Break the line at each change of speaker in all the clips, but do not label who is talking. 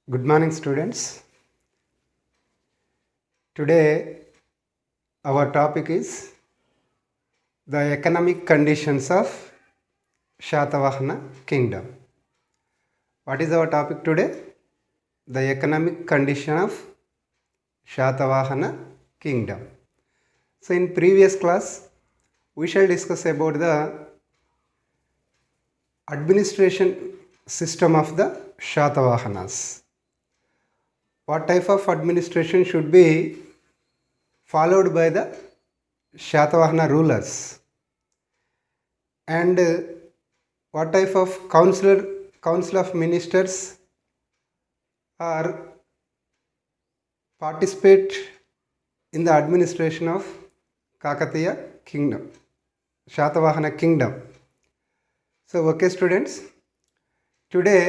Good morning, students. Today, our topic is the economic conditions of Shatavahana Kingdom. What is our topic today? The economic condition of Shatavahana Kingdom. So, in previous class, we shall discuss about the administration system of the Shatavahanas. What type of administration should be followed by the Shatavahana rulers, and what type of council of ministers are participate in the administration of Kakatiya kingdom, Shatavahana kingdom. So okay, students, today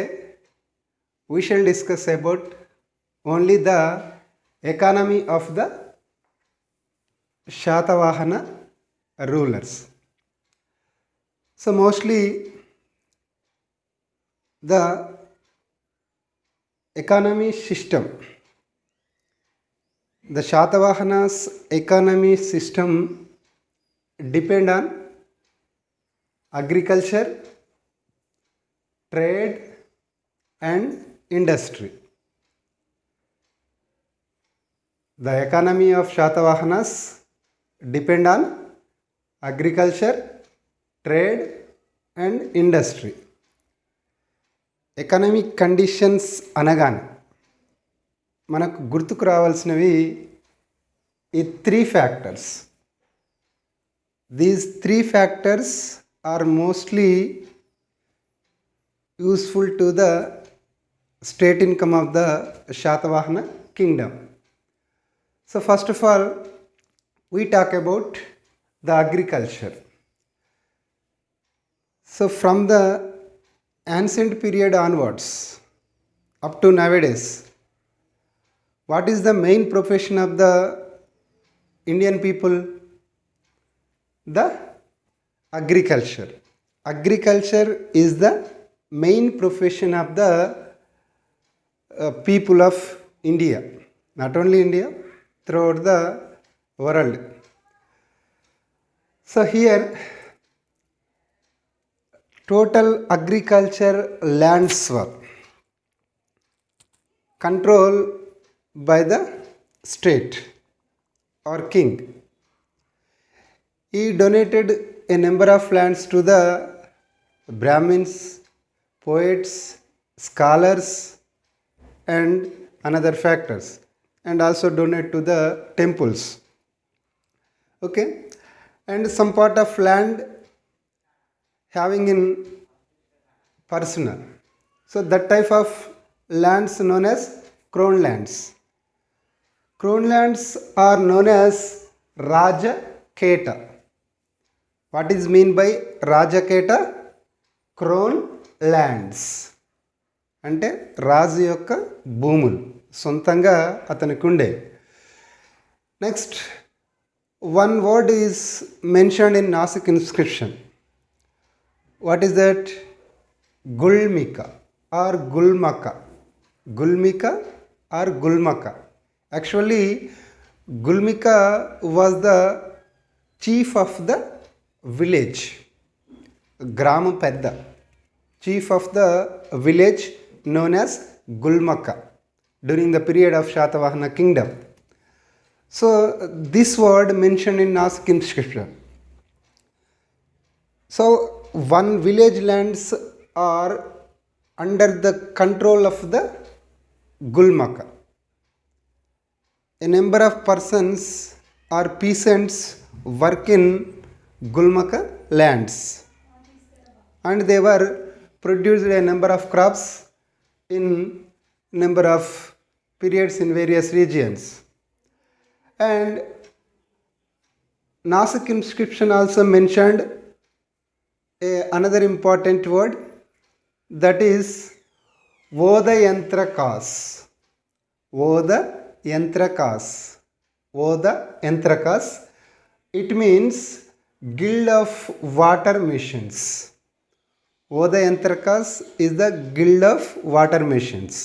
we shall discuss about only the economy of the Shatavahana rulers. So mostly the economy system, the Shatavahana's economy system depend on agriculture, trade and industry. The economy of Shatavahanas depend on agriculture, trade and industry. Economic conditions అనగానే మనకు గుర్తుకు రావాల్సినవి ఈ 3 factors. These 3 factors are mostly useful to the state income of the Shatavahana kingdom. So first of all, we talk about the agriculture. So from the ancient period onwards up to nowadays, what is the main profession of the Indian people? The agriculture. Agriculture is the main profession of the people of India. Not only India, throughout the world. So here total agriculture lands were controlled by the state or king. He donated a number of lands to the Brahmins, poets, scholars and another factors, and also donate to the temples. Okay, and some part of land having in personal. So that type of lands known as crown lands. Crown lands are known as Raja Keta. What is mean by Raja Keta? Crown lands. అంటే రాజు యొక్క భూములు సొంతంగా అతనికి ఉండే. Next, one word is mentioned in Nasik inscription. What is that? Gulmika or Gulmaka. Gulmika or Gulmaka. Actually, Gulmika was the chief of the village. Grama Pedda. Chief of the village known as Gulmaka during the period of Shatavahana kingdom. So this word mentioned in Nasik inscription. So one village lands are under the control of the Gulmaka. A number of persons or peasants work in Gulmaka lands, and they were produced a number of crops in number of periods in various regions. And Nasik inscription also mentioned another important word, that is Vodayantrakas. Vodayantrakas. Vodayantrakas. It means guild of water machines. Vodayantrakas is the guild of water machines.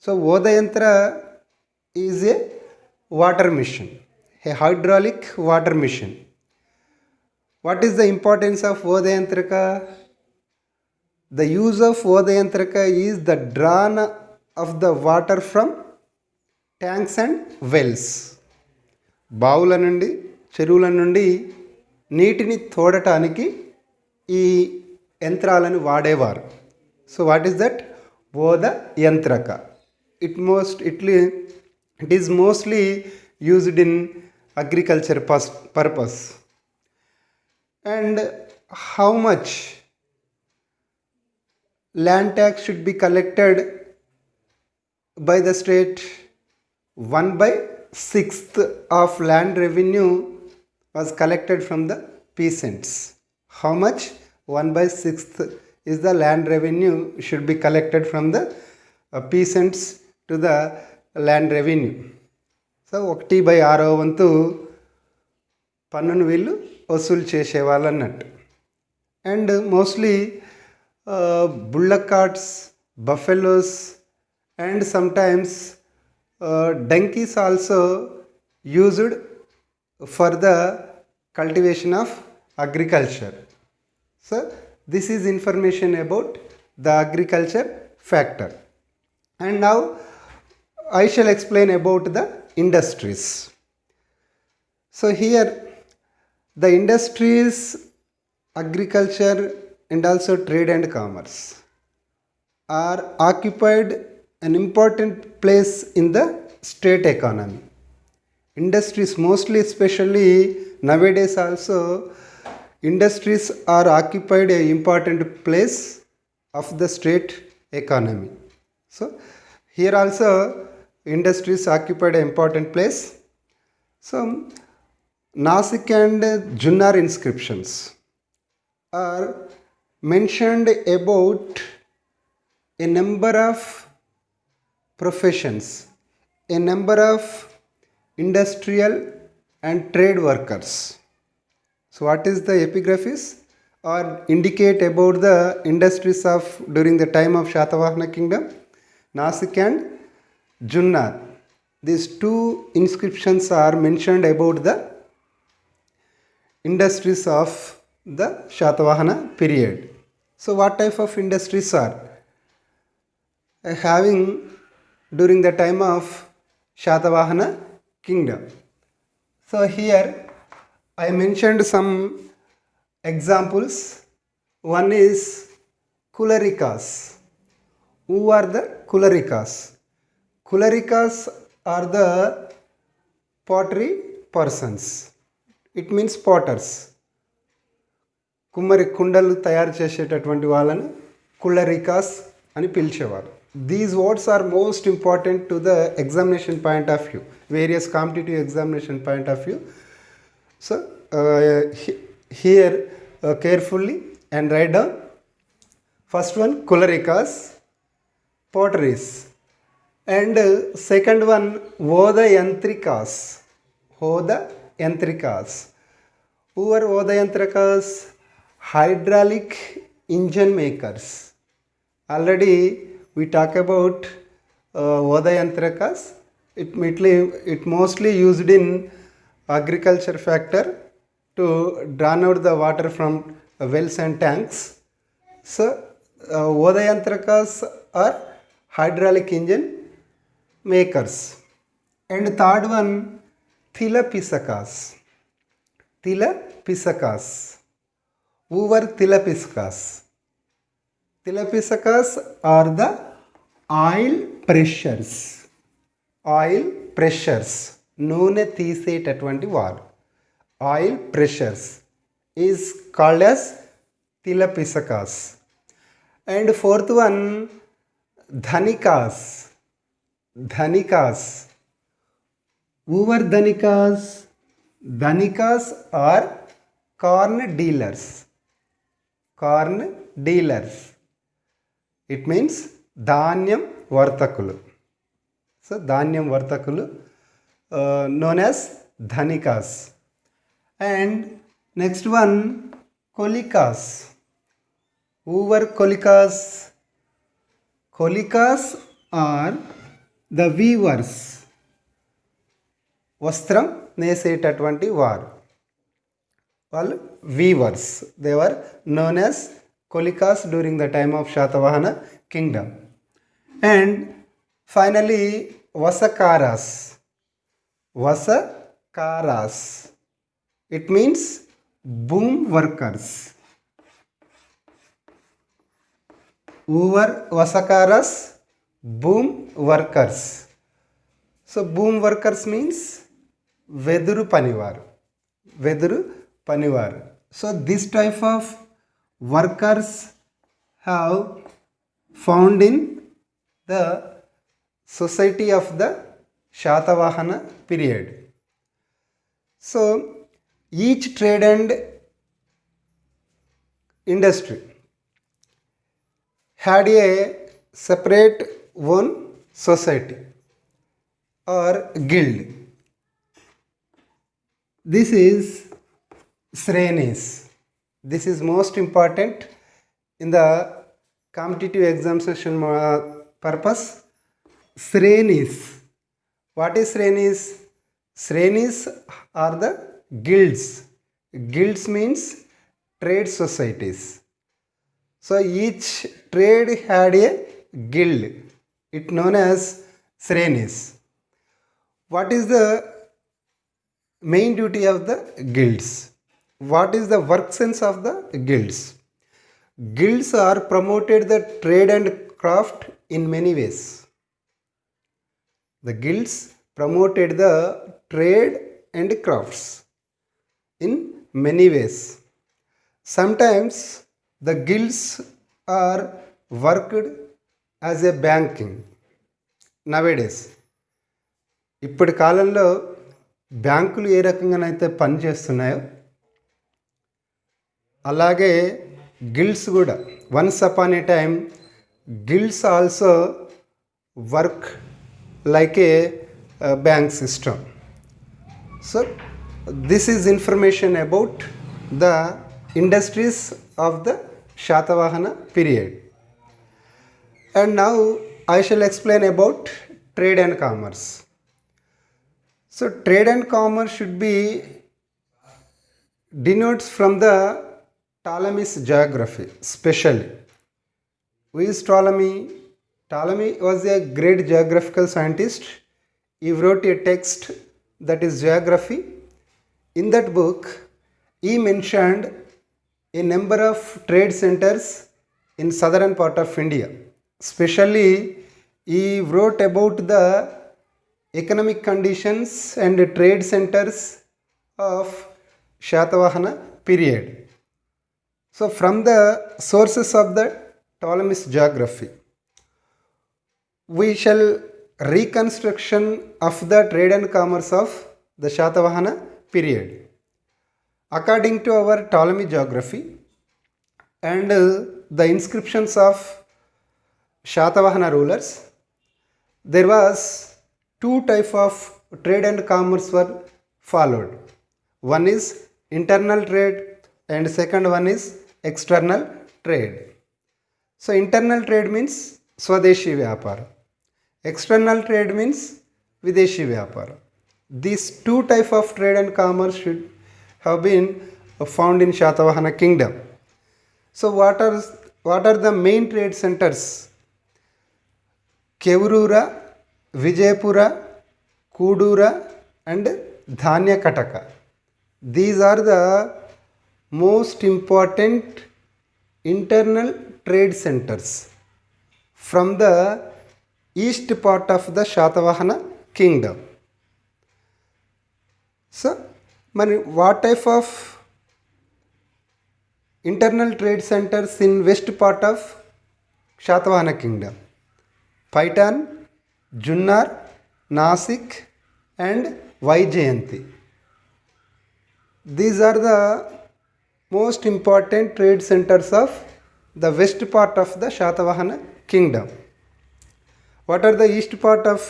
So Odayantra is a water machine, a hydraulic water machine. What is the importance of Odayantraka? The use of Odayantraka is the drawn of the water from tanks and wells. బావుల నుండి చెరువుల నుండి నీటిని తోడటానికి ఈ యంత్రాలను వాడేవారు. So what is that? ఓద యంత్రక. It is mostly used in agriculture purpose. And how much land tax should be collected by the state? 1/6 of land revenue was collected from the peasants. How much? 1/6 is the land revenue should be collected from the peasants to the land revenue. So 1/6 వంతు పన్నును వీళ్ళు వసూలు చేసేవాళ్ళు అన్నట్టు. And mostly bullock carts, buffaloes, and sometimes donkeys also used for the cultivation of agriculture. So this is information about the agriculture factor. And now I shall explain about the industries. So here the industries, agriculture and also trade and commerce are occupied an important place in the state economy. Industries mostly, especially nowadays also, industries are occupied an important place of the state economy. So here also industries occupied an important place. So Nasik and Junnar inscriptions are mentioned about a number of professions, a number of industrial and trade workers. So what is the epigraphies? Or indicate about the industries of during the time of Shatavahana kingdom, Nasik and Junnar. These two inscriptions are mentioned about the industries of the Shatavahana period. So what type of industries are having during the time of Shatavahana kingdom? So here I mentioned some examples. One is Kularikas. Who are the Kularikas? Kularikas are the pottery persons. It means potters. కుమ్మరి కుండలు తయారు చేసేటటువంటి వాళ్ళని కుల్లరికాస్ అని పిలిచేవారు. These words are most important to the examination point of view, various competitive examination point of view. So hear carefully and write down. First one కుల్లరికాస్, potteries, and second one Odayantrikas. Odayantrikas. Who are Odayantrikas? Hydraulic engine makers. Already we talk about Odayantrikas. It mostly used in agriculture factor to draw out the water from wells and tanks. So Odayantrikas are hydraulic engine makers. And third one Tilapisakas. Tilapisakas. Who were Tilapisakas? Tilapisakas are the oil pressures. Oil pressures. నూనె తీసేటటువంటి వారు. Oil pressures is called as Tilapisakas. And fourth one Dhanikas. Dhanikas. Who were Dhanikas? Dhanikas are corn dealers. Corn dealers. It means ధాన్యం వర్తకులు. So ధాన్యం వర్తకులు known as Dhanikas. And next one Kolikas. Who were Kolikas? Kolikas are the weavers, వస్త్రం నేసేటటువంటి వారు, వాళ్ళు weavers. They were known as కొలికాస్ during the time of Satavahana kingdom. And finally వసకారాస్. వసకారాస్, it means boom workers. Who were Vasakaras? Boom workers. So boom workers means వెదురు పనివారు, వెదురు పనివారు. So this type of workers have found in the society of the Shatavahana period. So each trade and industry had a separate own society or guild. This is Srenis. This is most important in the competitive examination purpose. Srenis. What is Srenis? Srenis are the guilds. Guilds means trade societies. So each trade had a guild. It known as Srenis. What is the main duty of the guilds? What is the work sense of the guilds? Guilds are promoted the trade and craft in many ways. The guilds promoted the trade and crafts in many ways. Sometimes the guilds are worked as a banking. Nowadays, ఇప్పటి కాలంలో బ్యాంకులు ఏ రకంగానైతే పనిచేస్తున్నాయో అలాగే guilds కూడా once upon A time guilds also work like a bank system. So this is information about the industries of the Shatavahana period. And now I shall explain about trade and commerce. So trade and commerce should be denotes from the Ptolemy's geography specially. Who is Ptolemy? Ptolemy was a great geographical scientist. He wrote a text that is geography. In that book, he mentioned a number of trade centers in southern part of India. Especially, he wrote about the economic conditions and trade centers of Shatavahana period. So from the sources of the Ptolemy's geography, we shall reconstruction of the trade and commerce of the Shatavahana period. According to our Ptolemy geography and the inscriptions of Shatavahana rulers, there was two types of trade and commerce were followed. One is internal trade and second one is external trade. So internal trade means Swadeshi Vyapara. External trade means Videshi Vyapara. These two types of trade and commerce should have been found in Shatavahana kingdom. So what are the main trade centers? Kevurura, Vijayapura, Kudura and Dhanyakataka. These are the most important internal trade centers from the east part of the Shatavahana kingdom. So, what type of internal trade centers in west part of Shatavahana kingdom? Paitan, Junnar, Nasik and Vaijayanti. These are the most important trade centers of the west part of the Shatavahana kingdom. What are the east part of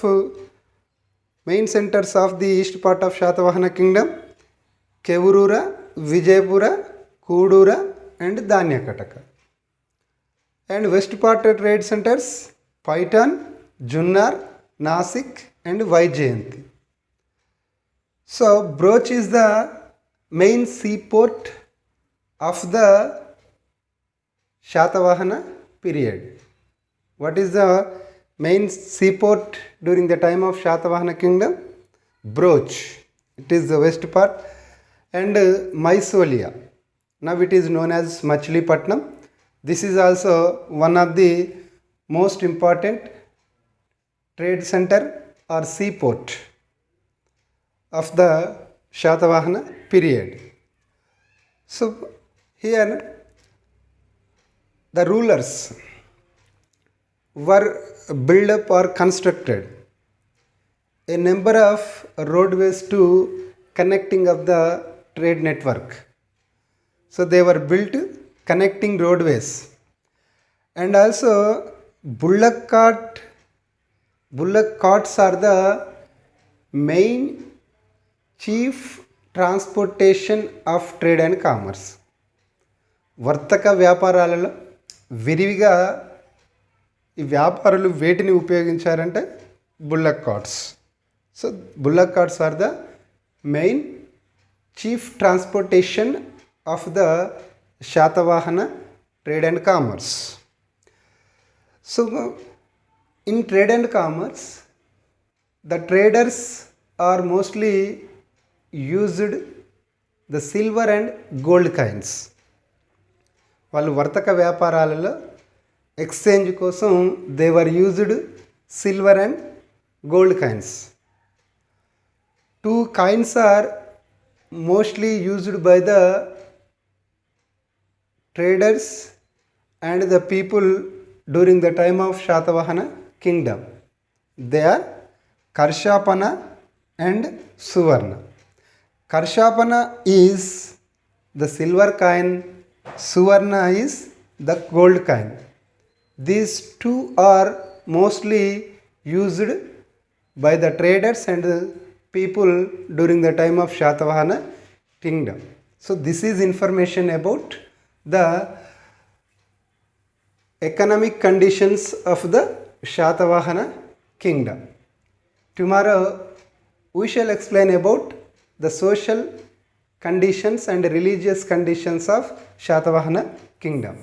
main centers of the east part of Shatavahana kingdom? Kevurura, Vijayapura, Kudura and Dhanyakataka. And west part trade centers Paitan, Junnar, Nasik and Vaijayanti. So Broch is the main seaport of the Shatavahana period. What is the main seaport during the time of Shatavahana kingdom? Broch. It is the west part, and Mysolia. Now it is known as Machilipatnam. This is also one of the most important trade center or seaport of the Shatavahana period. So here the rulers were built up or constructed a number of roadways to connecting of the trade network. So they were built connecting roadways, and also bullock carts are the main chief transportation of trade and commerce. వర్తక వ్యాపారాలలో విరివిగా ఈ వ్యాపారులు వేటిని ఉపయోగించారంటే bullock carts. So bullock carts are the main chief transportation of the Satavahana trade and commerce. So in trade and commerce, the traders are mostly used the silver and gold coins. వాళ్ళు వర్తక వ్యాపారాలలో ఎక్స్చేంజ్ కోసం they were used silver and gold coins. Two coins are mostly used by the traders and the people during the time of Shatavahana kingdom. They are Karshapana and Suvarna. Karshapana is the silver coin, Suvarna is the gold coin. These two are mostly used by the traders and the people during the time of Shatavahana kingdom. So this is information about the economic conditions of the Shatavahana kingdom. Tomorrow we shall explain about the social conditions and religious conditions of Shatavahana kingdom.